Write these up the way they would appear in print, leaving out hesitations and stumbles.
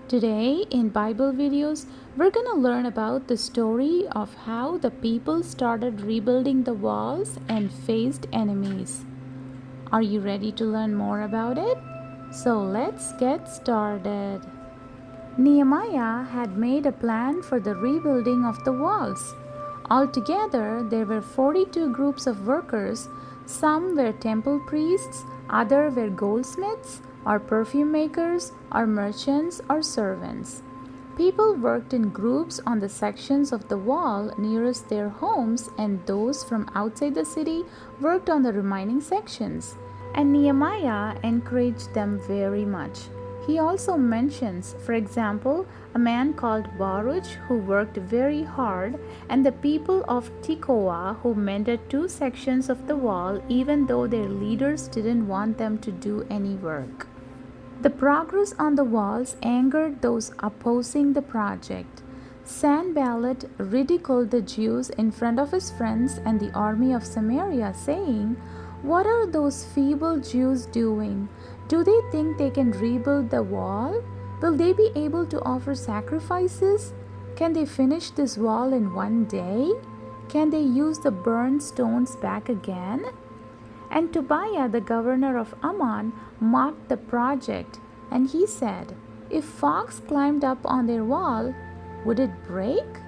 Today in Bible videos, we're going to learn about the story of how the people started rebuilding the walls and faced enemies. Are you ready to learn more about it? So let's get started. Nehemiah had made a plan for the rebuilding of the walls. Altogether, there were 42 groups of workers. Some were temple priests, others were goldsmiths, or perfume makers, or merchants, or servants. People worked in groups on the sections of the wall nearest their homes, and those from outside the city worked on the remaining sections. And Nehemiah encouraged them very much. He also mentions, for example, a man called Baruch who worked very hard, and the people of Tekoa who mended two sections of the wall even though their leaders didn't want them to do any work. The progress on the walls angered those opposing the project. Sanballat ridiculed the Jews in front of his friends and the army of Samaria, saying, "What are those feeble Jews doing? Do they think they can rebuild the wall? Will they be able to offer sacrifices? Can they finish this wall in one day? Can they use the burned stones back again?" And Tobiah, the governor of Ammon, mocked the project, and he said, "If fox climbed up on their wall, would it break?"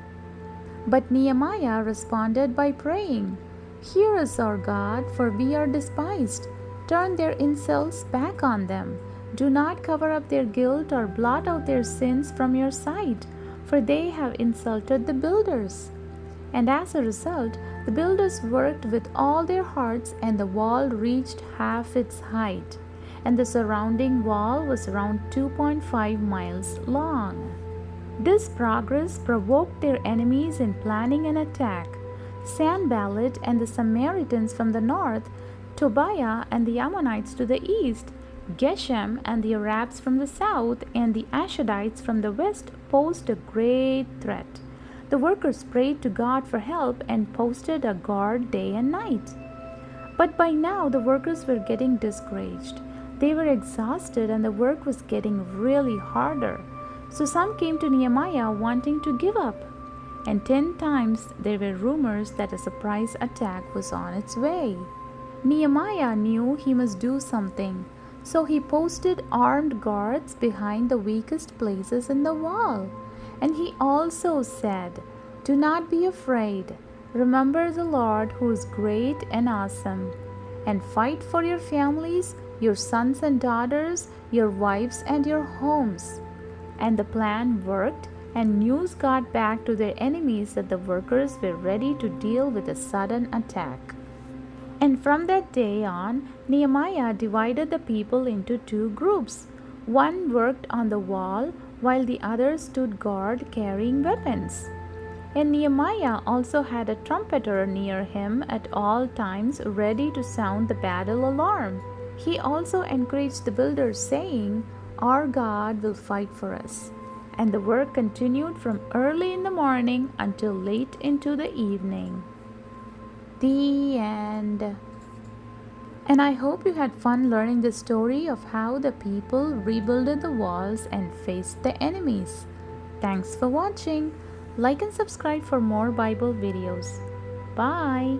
But Nehemiah responded by praying, "Hear us, our God, for we are despised. Turn their insults back on them. Do not cover up their guilt or blot out their sins from your sight, for they have insulted the builders." And as a result, the builders worked with all their hearts, and the wall reached half its height, and the surrounding wall was around 2.5 miles long. This progress provoked their enemies in planning an attack. Sanballat and the Samaritans from the north, Tobiah and the Ammonites to the east, Geshem and the Arabs from the south, and the Ashdodites from the west posed a great threat. The workers prayed to God for help and posted a guard day and night. But by now the workers were getting discouraged. They were exhausted and the work was getting really harder. So some came to Nehemiah wanting to give up. And 10 times there were rumors that a surprise attack was on its way. Nehemiah knew he must do something, so he posted armed guards behind the weakest places in the wall. And he also said, "Do not be afraid. Remember the Lord who is great and awesome, and fight for your families, your sons and daughters, your wives and your homes." And the plan worked, and news got back to their enemies that the workers were ready to deal with a sudden attack. And from that day on, Nehemiah divided the people into two groups. One worked on the wall, while the other stood guard carrying weapons. And Nehemiah also had a trumpeter near him at all times, ready to sound the battle alarm. He also encouraged the builders, saying, "Our God will fight for us." And the work continued from early in the morning until late into the evening. The end. And I hope you had fun learning the story of how the people rebuilt the walls and faced the enemies. Thanks for watching. Like and subscribe for more Bible videos. Bye.